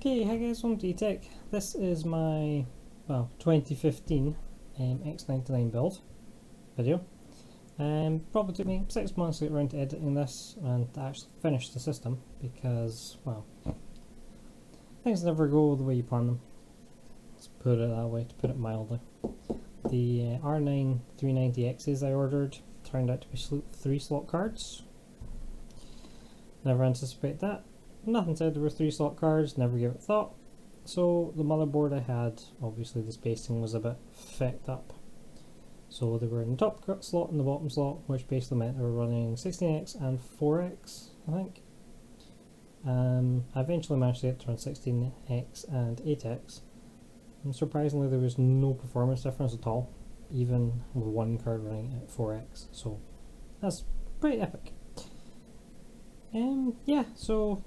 Okay, hi guys, welcome to eTech. This is my, 2015 X99 build video. Probably took me 6 months to get around to editing this and to actually finish the system because, well, things never go the way you plan them. Let's put it that way, to put it mildly. The R9 390Xs I ordered turned out to be 3 slot cards. Never anticipated that. Nothing said there were 3 slot cards, never gave it thought. So the motherboard I had, obviously the spacing was a bit fecked up. So they were in the top slot and the bottom slot, which basically meant they were running 16X and 4X, I think. I eventually managed to get to run 16X and 8X. And surprisingly there was no performance difference at all, even with one card running at 4X. So that's pretty epic. Yeah, so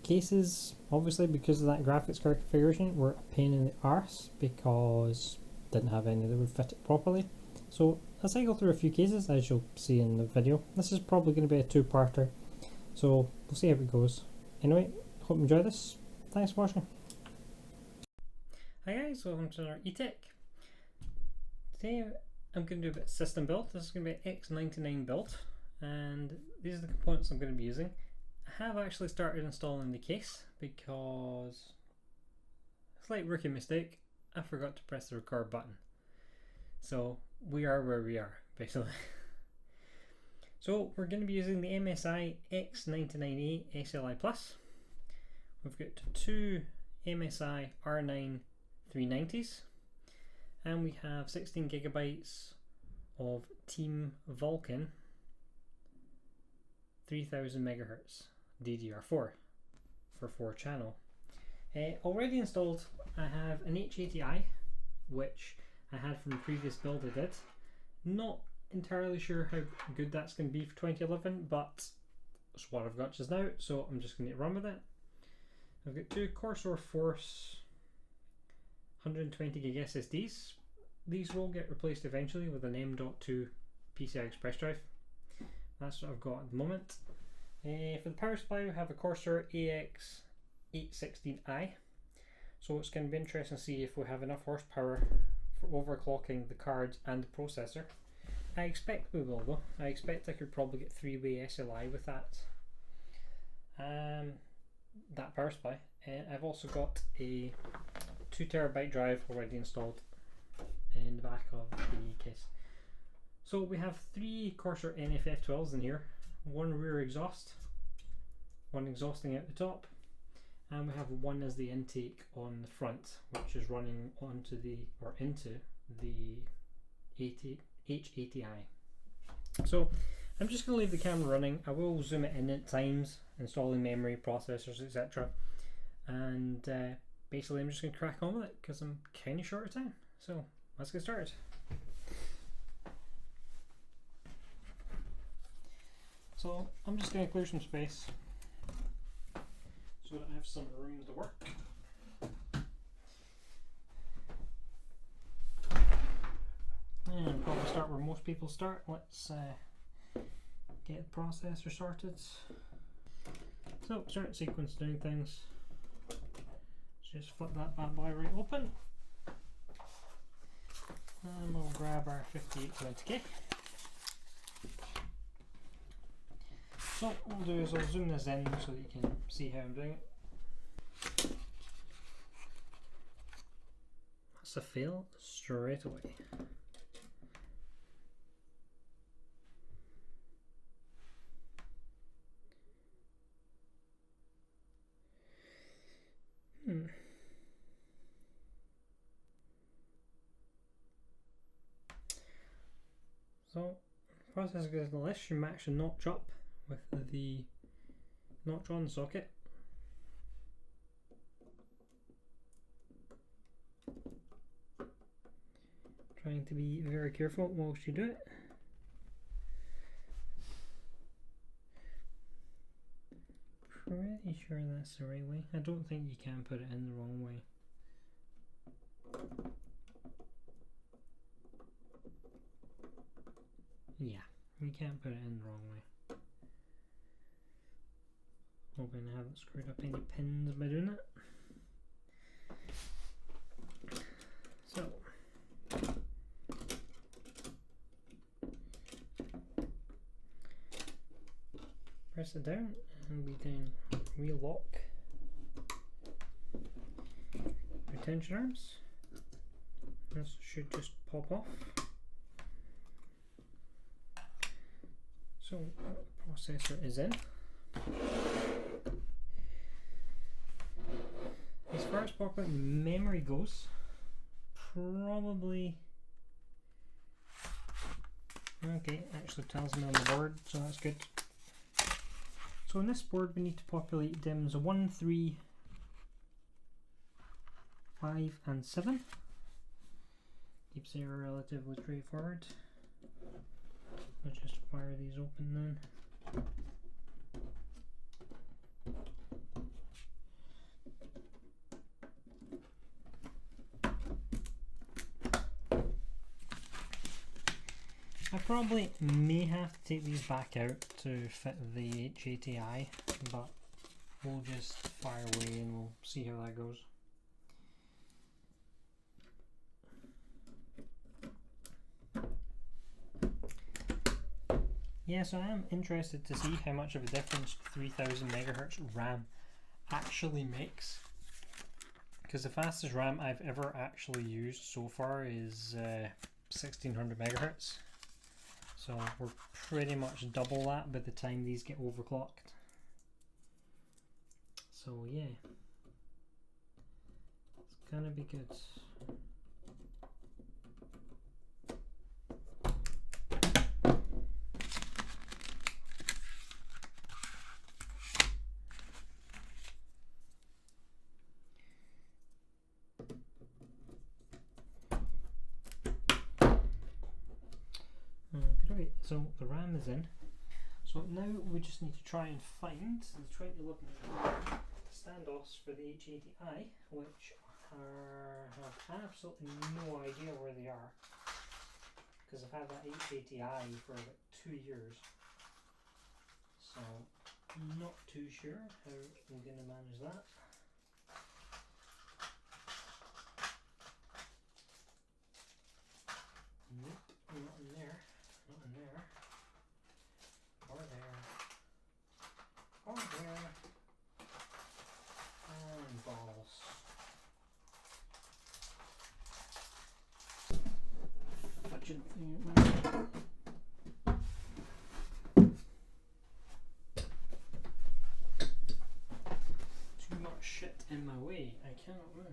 cases, obviously because of that graphics card configuration, were a pain in the arse because didn't have any that would fit it properly. So as I go through a few cases, as you'll see in the video, this is probably going to be a 2-parter, so we'll see how it goes. Anyway, hope you enjoy this. Thanks for watching. Hi guys, welcome to our eTech. Today I'm going to do a bit of system build. This is going to be an X99 build, and these are the components I'm going to be using. I have actually started installing the case because, slight rookie mistake, I forgot to press the record button. So we are where we are, basically. So we're going to be using the MSI X99 SLI Plus. We've got 2 MSI R9 390s, and we have 16 gigabytes of Team Vulcan 3000 megahertz DDR4 for 4-channel. Already installed, I have an H80i, which I had from the previous build I did. Not entirely sure how good that's going to be for 2011, but it's what I've got just now, so I'm just going to run with it. I've got 2 Corsair Force 120 gig SSDs. These will get replaced eventually with an M.2 PCI Express drive. That's what I've got at the moment. For the power supply, we have a Corsair AX816i. So it's going to be interesting to see if we have enough horsepower for overclocking the cards and the processor. I expect we will though. I expect I could probably get 3-way SLI with that power supply. I've also got a 2TB drive already installed in the back of the case. So we have 3 Corsair NFF12s in here, 1 rear exhaust, 1 exhausting out the top, and we have 1 as the intake on the front, which is running onto into the H80i. So I'm just going to leave the camera running. I will zoom it in at times, installing memory, processors, etc. And basically I'm just going to crack on with it because I'm kind of short of time. So let's get started. So I'm just going to clear some space so that I have some room to work. And probably start where most people start. Let's get the processor sorted. So start sequence doing things. Just flip that bad boy right open. And we'll grab our 5820K. So what I'll do is I'll zoom this in so that you can see how I'm doing it. That's a fail straight away. So process goes to the list, you match the notch up with the notch on the socket. Trying to be very careful whilst you do it. Pretty sure that's the right way. I don't think you can put it in the wrong way. Yeah, you can't put it in the wrong way. Hoping I haven't screwed up any pins by doing it. it down and we then relock retention arms. This should just pop off. So the processor is in. As far as populating memory goes, probably okay, actually tells me on the board, so that's good. So on this board we need to populate DIMMs 1, 3, 5 and 7. Keeps it relatively straightforward. I'll just fire these open then. I probably may have to take these back out to fit the HATI, but we'll just fire away and we'll see how that goes. Yeah, so I am interested to see how much of a difference 3000 MHz RAM actually makes. Because the fastest RAM I've ever actually used so far is 1600 MHz. So we're pretty much double that by the time these get overclocked. So yeah, it's gonna be good. Okay, so the RAM is in. So now we just need to try and find the 2011 standoffs for the HATI, which have absolutely no idea where they are, because I've had that HATI for about 2 years. So I'm not too sure how I'm going to manage that. Nope, not in there. Not in there. Or there. Or there. And balls. Fudging thing. Too much shit in my way. I cannot move.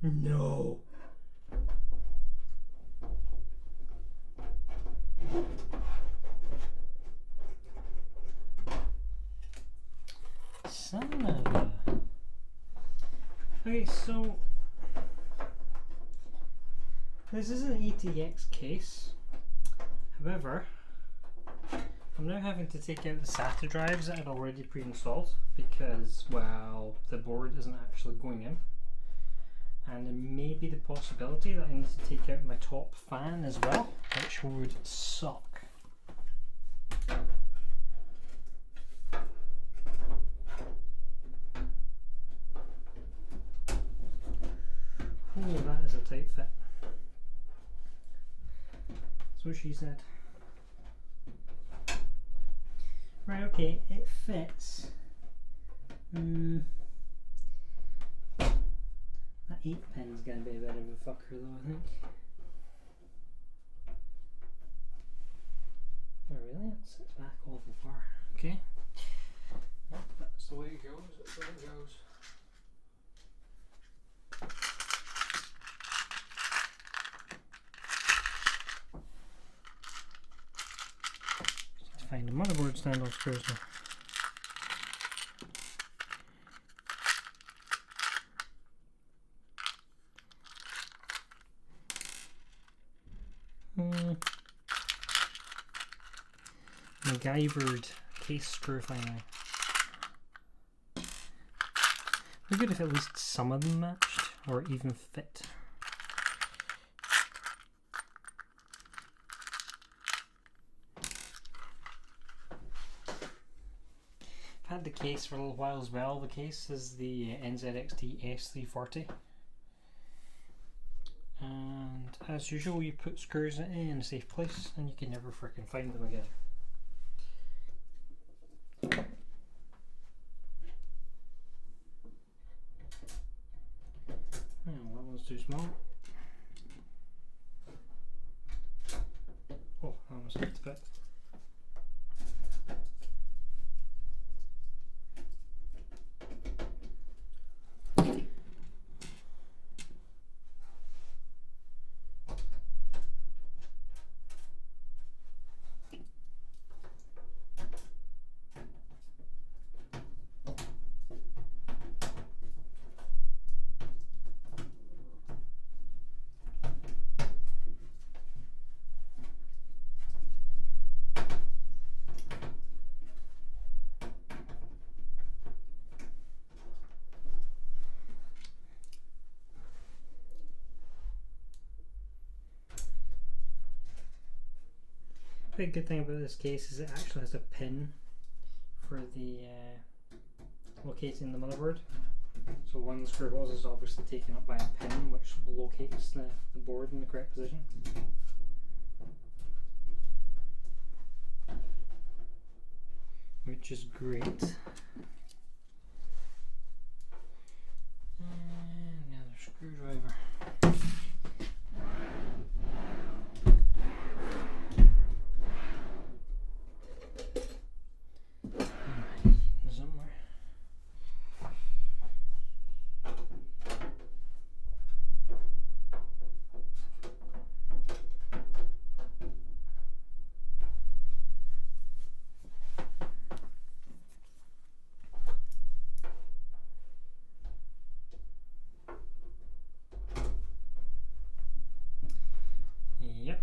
No. Saga. Okay, so this is an ATX case. However, I'm now having to take out the SATA drives that I'd already pre-installed because, well, the board isn't actually going in. And there may be the possibility that I need to take out my top fan as well, which would suck. Oh, that is a tight fit. That's what she said. Right, okay, it fits. That 8-pin's going to be a bit of a fucker though, I think. Oh really? It sits back awful far. Okay. Well, that's the way it goes, that's the way it goes. Just find a motherboard standoff screws now. MacGyvered case screw finally. It'd be good if at least some of them matched, or even fit. I've had the case for a little while as well. The case is the NZXT S340. And as usual, you put screws in a safe place and you can never frickin' find them again. Oh, that one's too small. Oh, that almost hit the fit. The good thing about this case is it actually has a pin for the locating the motherboard. So one of the screw holes is obviously taken up by a pin which locates the board in the correct position. Which is great. And the other screwdriver. Yep.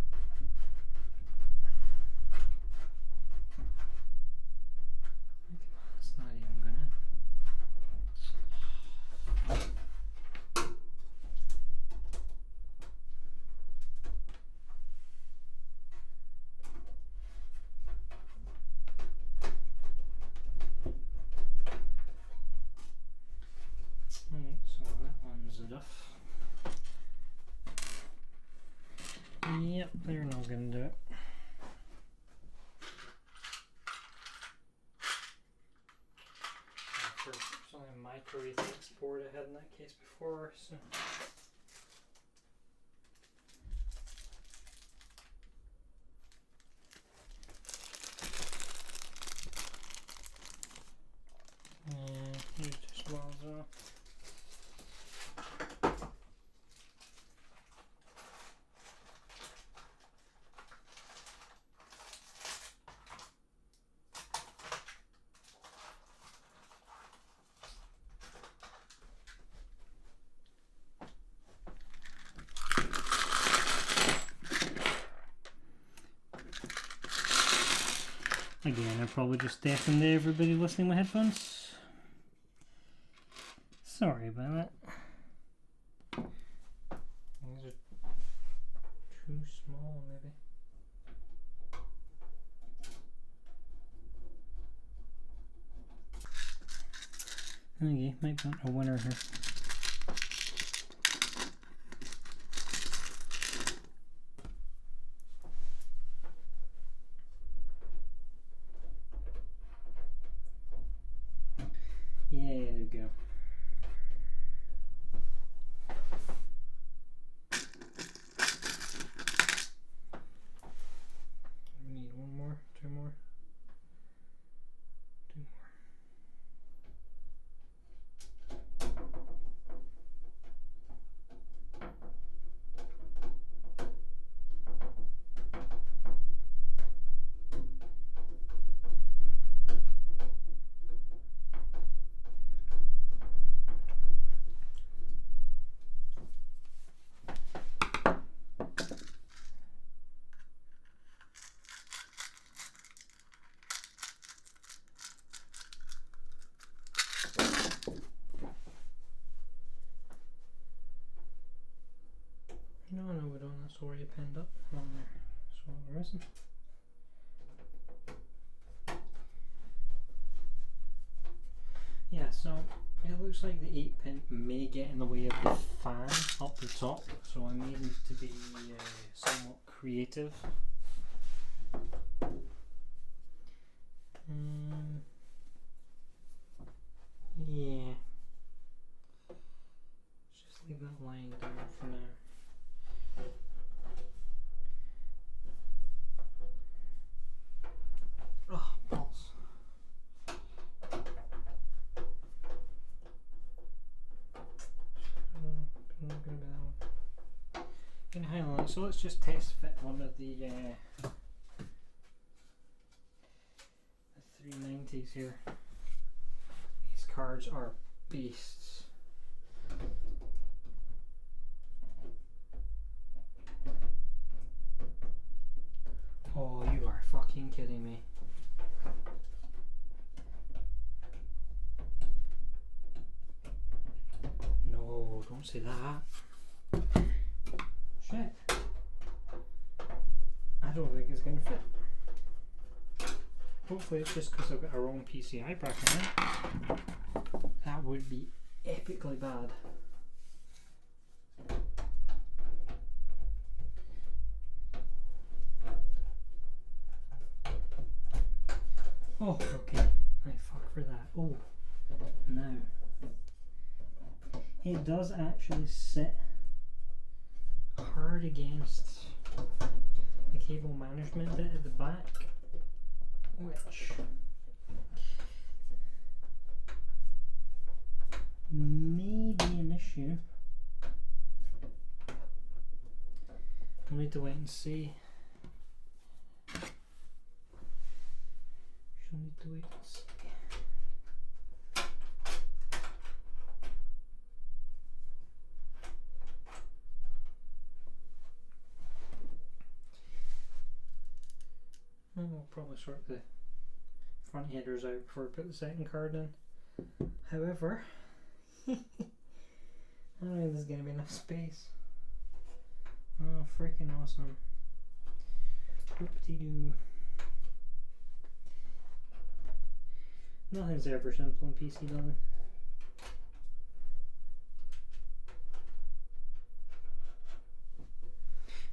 It's not even going in. Alright, so that one's enough. Yep, they're not going to do it. It's only a micro ATX board I had in that case before, so. Yeah, here's too small as well. Again, I probably just deafened everybody listening with headphones. Sorry about that. These are too small, maybe. Okay, might be a winner here. Yeah, there we go. We need one more, two more, two more. That's already pinned up on there, so we're missing. Yeah, so it looks like the 8-pin may get in the way of the fan up the top, so I may need to be somewhat creative. Yeah. Just leave that lying down for now. Oh, balls. Anyhow, so let's just test fit one of the 390s here. These cards are beasts. Oh, you are fucking kidding me. No, don't say that. Shit. I don't think it's going to fit. Hopefully it's just because I've got a wrong PCI bracket in it. That would be epically bad. Oh, okay. Right, fuck for that. Oh, now. It does actually sit hard against the cable management bit at the back, which may be an issue. We'll need to wait and see. She'll need to wait and see. We'll probably sort the front headers out before we put the second card in. However, I don't think there's going to be enough space. Oh, freaking awesome. Whoop-de-doo. Nothing's ever simple in PC, darling.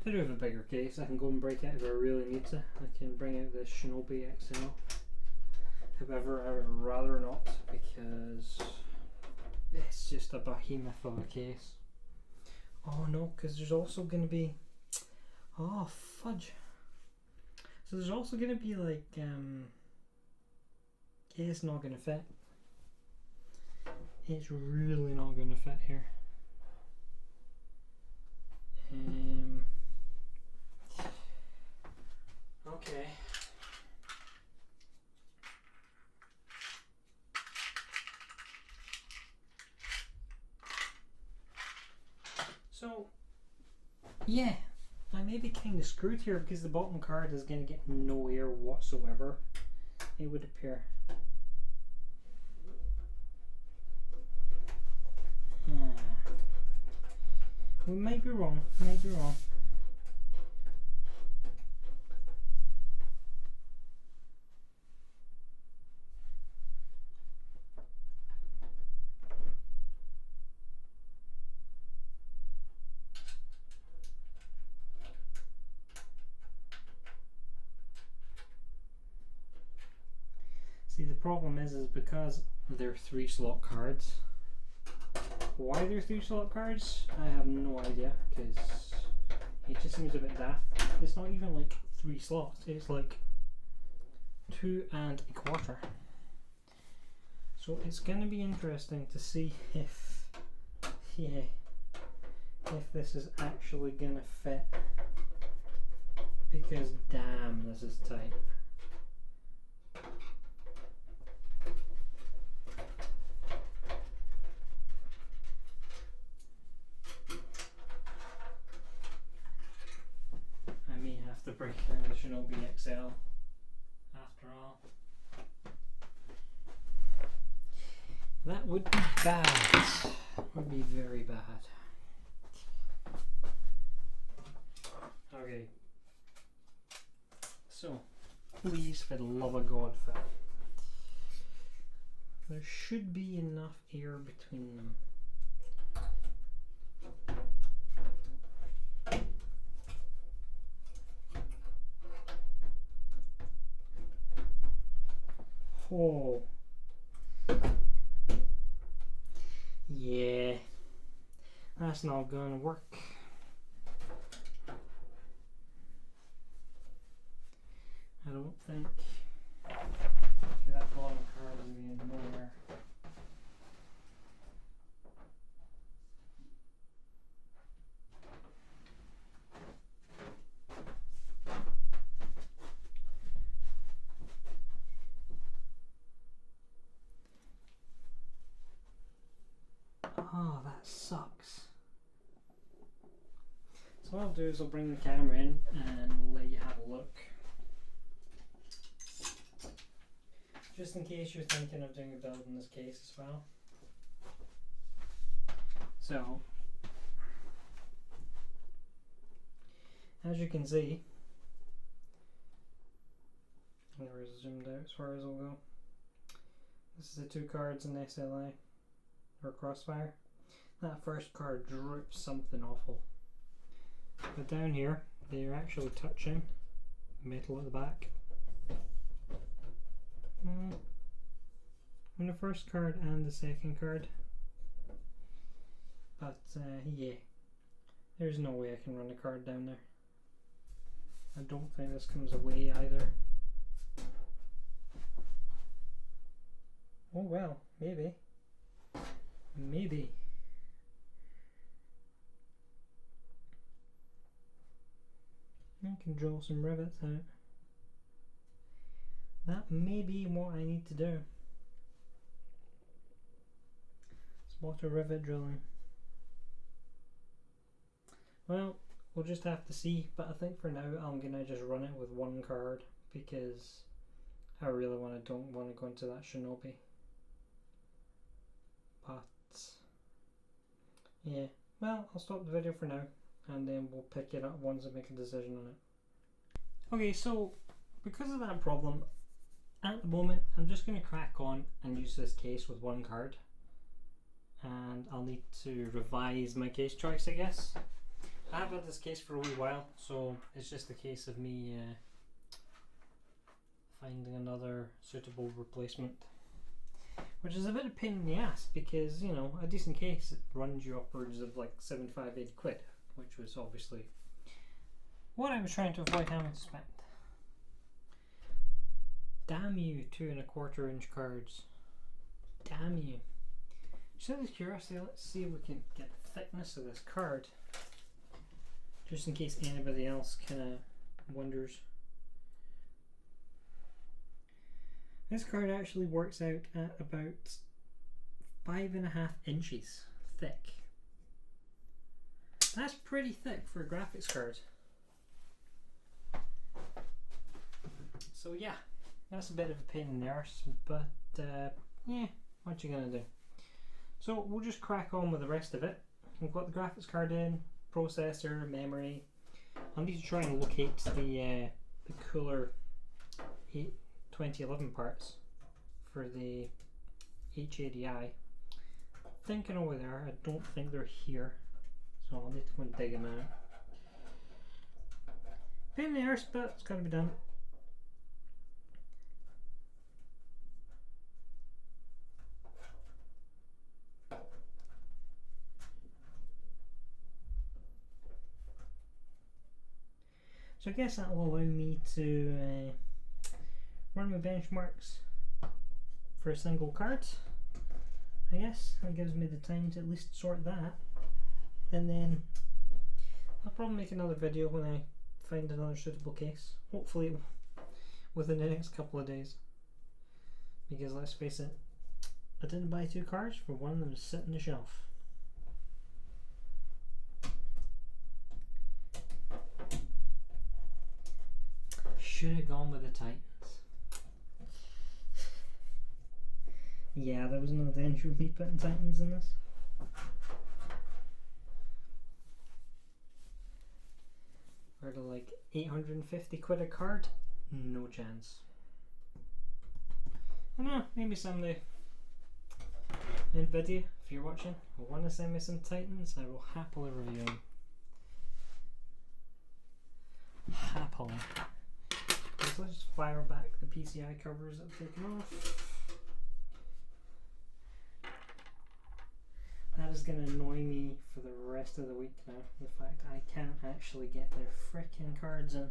If I do have a bigger case, I can go and break it if I really need to. I can bring out this Shinobi XL. However, I would rather not because it's just a behemoth of a case. Oh no, because there's also going to be... Oh, fudge. So there's also going to be like... It's not going to fit. It's really not going to fit here. Okay. So, yeah, I may be kind of screwed here because the bottom card is going to get no air whatsoever, it would appear. We might be wrong, See, the problem is because they're 3-slot cards. Why they're 3-slot cards, I have no idea, because it just seems a bit daft. It's not even like 3 slots, it's like 2 1/4. So it's going to be interesting to see if, if this is actually going to fit, because damn, this is tight. To break out the Shinobi XL after all. That would be bad. Would be very bad. Okay. So, please, for the love of God, fit. There should be enough air between them. Oh. Yeah. That's not going to work. I don't think. That bottom card is being nowhere. Oh, that sucks. So what I'll do is I'll bring the camera in and let you have a look. Just in case you're thinking of doing a build in this case as well. So, as you can see, there is zoomed out as far as I'll go. This is the two cards in SLI, or Crossfire. That first card drips something awful. But down here, they're actually touching metal at the back. On the first card and the second card. But yeah, there's no way I can run a card down there. I don't think this comes away either. Oh well, maybe. Maybe. I can draw some rivets out. That may be what I need to do. Spot rivet drilling. Well, we'll just have to see, but I think for now I'm gonna just run it with one card because I really don't want to go into that Shinobi. But yeah, well, I'll stop the video for now and then we'll pick it up once I make a decision on it. Okay, so because of that problem, at the moment I'm just going to crack on and use this case with one card, and I'll need to revise my case choice, I guess. I have had this case for a wee while, so it's just a case of me finding another suitable replacement, which is a bit of a pain in the ass because, you know, a decent case, it runs you upwards of like 75-80 quid, which was obviously what I was trying to avoid having to spend. Damn you, 2¼ inch cards. Damn you. Just out of curiosity, let's see if we can get the thickness of this card. Just in case anybody else kind of wonders. This card actually works out at about 5½ inches thick. That's pretty thick for a graphics card. So yeah, that's a bit of a pain in the arse, but yeah, what you gonna do? So we'll just crack on with the rest of it. We've got the graphics card in, processor, memory. I'll need to try and locate the cooler 2011 parts for the H80i. I think I know where they are. I don't think they're here, so I'll need to go and dig them out. Pain in the arse, but it's got to be done. So I guess that will allow me to run my benchmarks for a single card. I guess that gives me the time to at least sort that, and then I'll probably make another video when I find another suitable case, hopefully within the next couple of days, because let's face it, I didn't buy 2 cards for one that was sitting on the shelf. Should have gone with the Titans. Yeah, there was no danger of me putting Titans in this. Or to like 850 quid a card? No chance. I know, maybe someday Nvidia, if you're watching, will want to send me some Titans, I will happily review them. Happily. So let's just fire back the PCI covers that I've taken off. That is going to annoy me for the rest of the week now, the fact I can't actually get their frickin' cards in.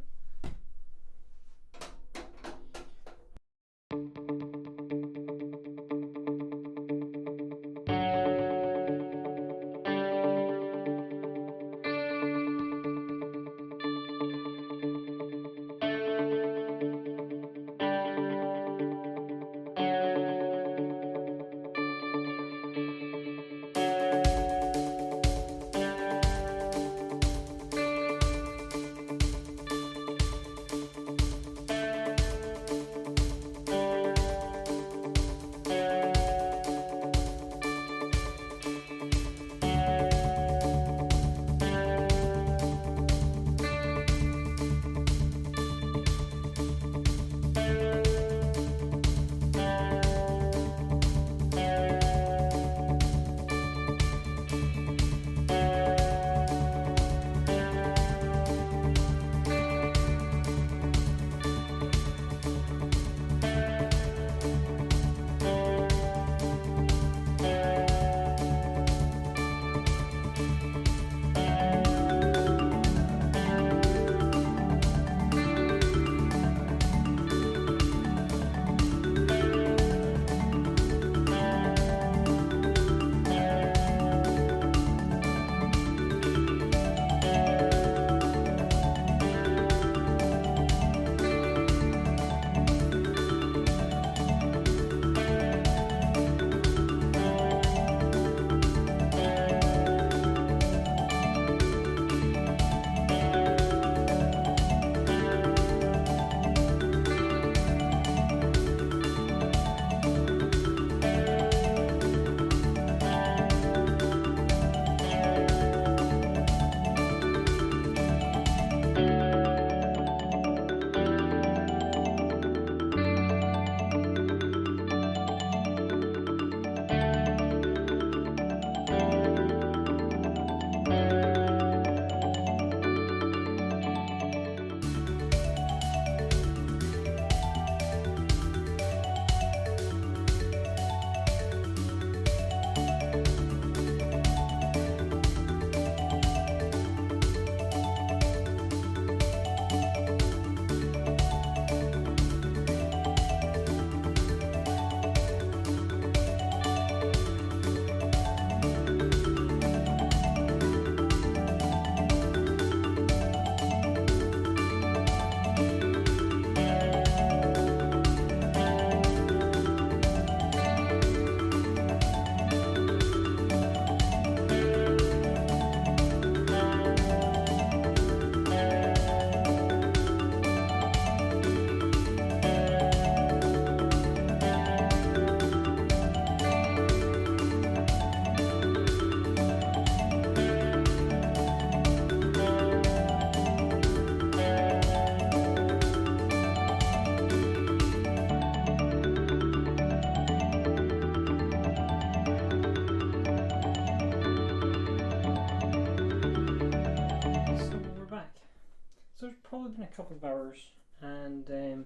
Probably been a couple of hours, and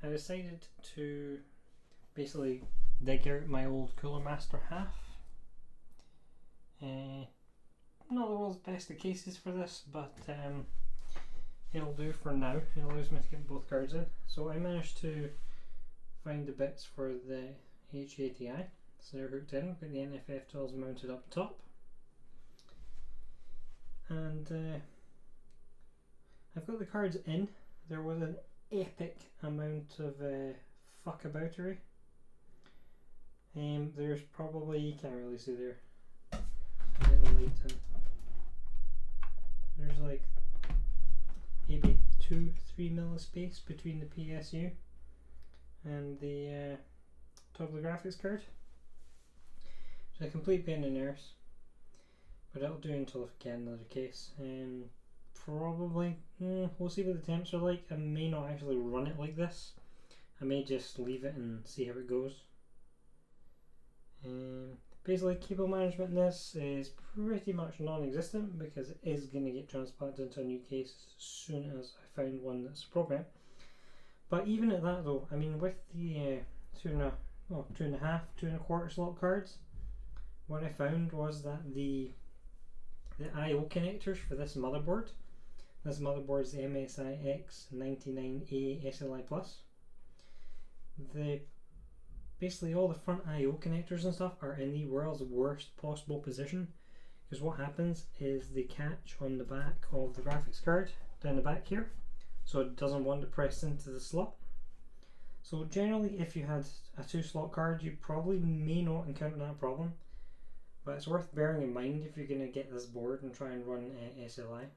I decided to basically dig out my old Cooler Master half. Not the world's best of cases for this, but it'll do for now. It allows me to get both cards in. So I managed to find the bits for the H80i, so they're hooked in. I've got the NFF tools mounted up top, and I've got the cards in. There was an epic amount of fuckaboutery. There's probably, you can't really see there. I'll get the light in. There's like maybe 2-3 mil of space between the PSU and the top of the graphics card. It's a complete pain in the arse, but it'll do until I get another case. probably, we'll see what the temps are like. I may not actually run it like this. I may just leave it and see how it goes. Basically, cable management in this is pretty much non-existent because it is going to get transplanted into a new case as soon as I find one that's appropriate. But even at that though, I mean, with the 2.5 slot cards, what I found was that the I/O connectors for this motherboard is the MSI X99 SLI Plus. Basically all the front I/O connectors and stuff are in the world's worst possible position, because what happens is they catch on the back of the graphics card down the back here, so it doesn't want to press into the slot. So generally if you had a 2-slot card, you probably may not encounter that problem, but it's worth bearing in mind if you're going to get this board and try and run SLI.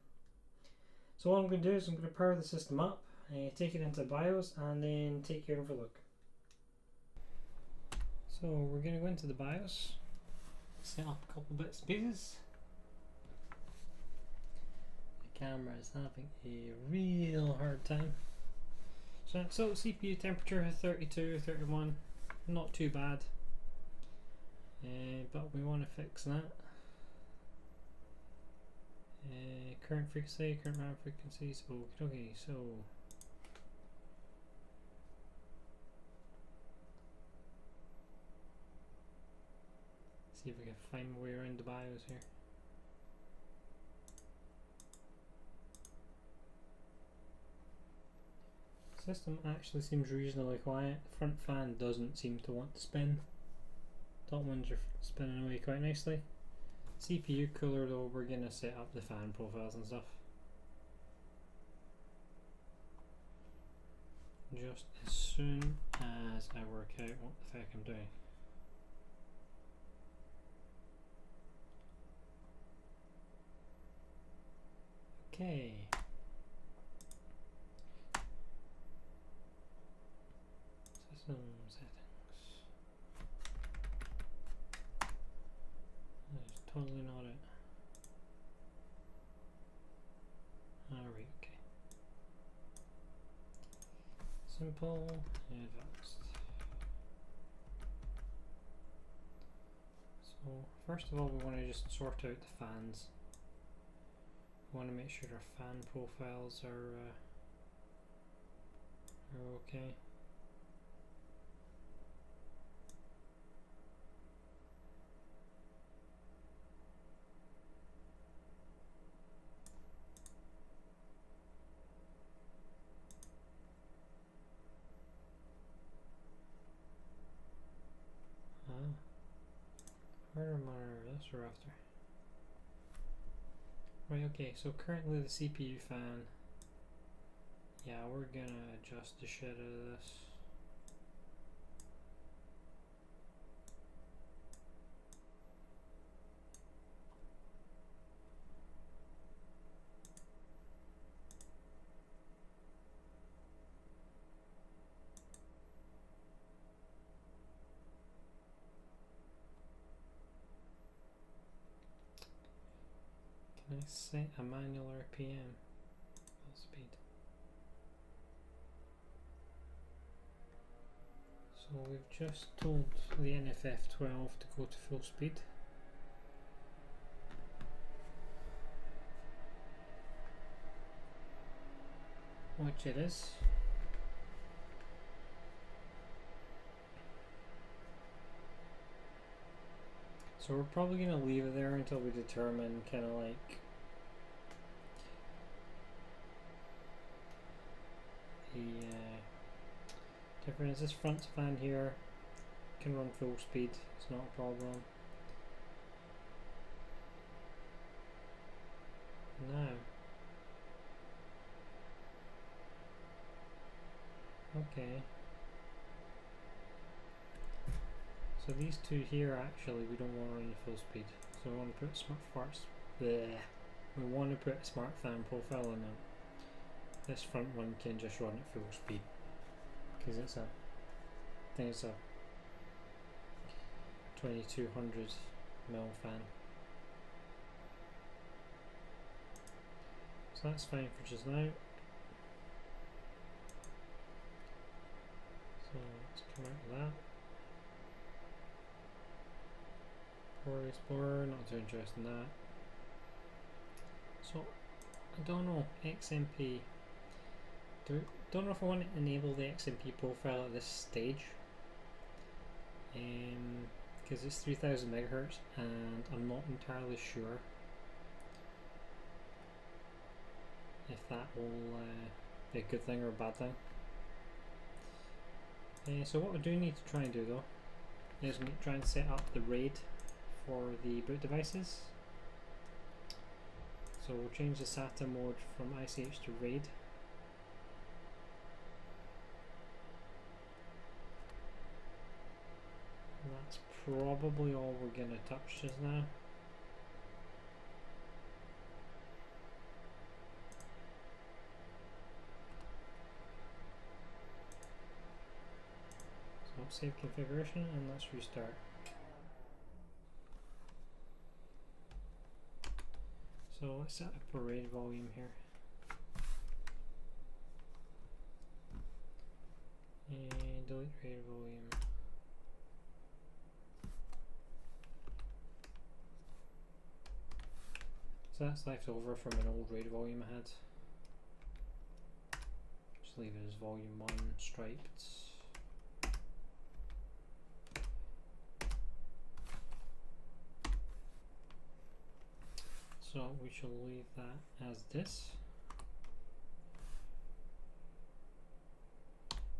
So what I'm going to do is I'm going to power the system up, take it into BIOS, and then take you in for a look. So we're going to go into the BIOS, set up a couple bits and pieces. The camera is having a real hard time. So CPU temperature 32, 31, not too bad, but we want to fix that. Current frequency, current RAM frequency, so okay, so see if we can find my way around the BIOS here. System actually seems reasonably quiet. The front fan doesn't seem to want to spin. Top ones are spinning away quite nicely. CPU cooler though, we're going to set up the fan profiles and stuff just as soon as I work out what the heck I'm doing. Okay. System settings. That is totally not it. Alright, okay. Simple, advanced. So first of all, we want to just sort out the fans. We want to make sure our fan profiles are okay. Hardware monitor, this or after? Right, okay, so currently the CPU fan, yeah, we're gonna adjust the shit out of this. Can I set a manual RPM? Full speed. So we've just told the NFF12 to go to full speed. Which it is. So we're probably going to leave it there until we determine kind of like the difference. This front fan here can run full speed, it's not a problem. Now, okay. So these two here actually we don't want to run at full speed, so we want to put we want to put a smart fan profile in them. This front one can just run at full speed because it's a 2200 mil fan. So that's fine for just now. So let's come out of that. Power Explorer, not too interested in that. So I don't know, XMP. Don't know if I want to enable the XMP profile at this stage. Because it's 3000 megahertz and I'm not entirely sure if that will be a good thing or a bad thing. So what we do need to try and do though is try and set up the RAID for the boot devices. So we'll change the SATA mode from ICH to RAID. And that's probably all we're going to touch just now. So save configuration and let's restart. So let's set up a RAID volume here. And delete RAID volume. So that's left over from an old RAID volume I had. Just leave it as volume 1 striped. So we shall leave that as this.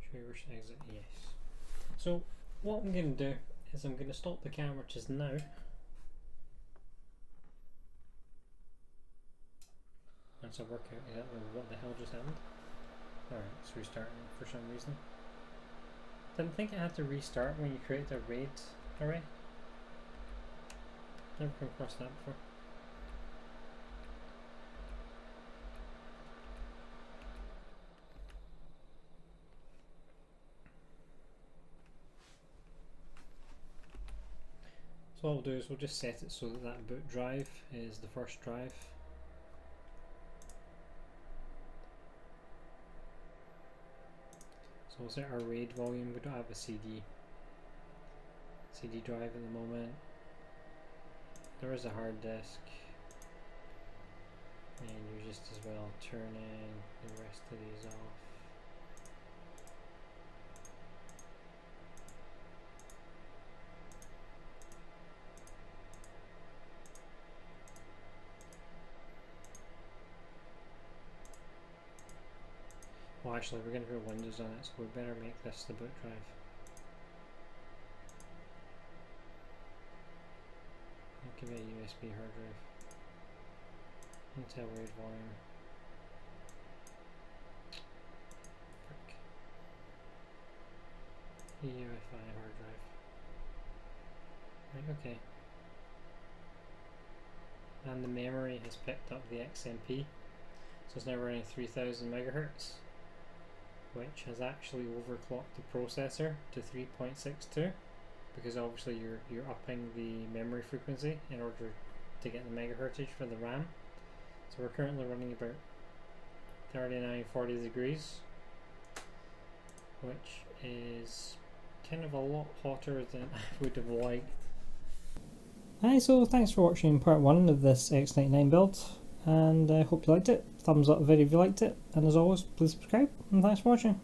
Should we rush exit? Yes. So what I'm going to do is I'm going to stop the camera just now. Once I work out exactly what the hell just happened. Alright, it's restarting for some reason. Didn't think it had to restart when you create a RAID array. Never come across that before. So what we'll do is we'll just set it so that that boot drive is the first drive. So we'll set our RAID volume. We don't have a CD drive at the moment. There is a hard disk, and you just as well turning the rest of these off. Well, actually, we're going to put Windows on it, so we better make this the boot drive. I'll give it a USB hard drive. Intel RAID volume. Frick. UEFI hard drive. Right, okay. And the memory has picked up the XMP, so it's now running 3000 megahertz. Which has actually overclocked the processor to 3.62 because obviously you're upping the memory frequency in order to get the megahertz for the RAM. So we're currently running about 39-40 degrees, which is kind of a lot hotter than I would have liked. Hi, so thanks for watching part 1 of this X99 build, and I hope you liked it. Thumbs up if you liked it, and as always, please subscribe, and thanks for watching.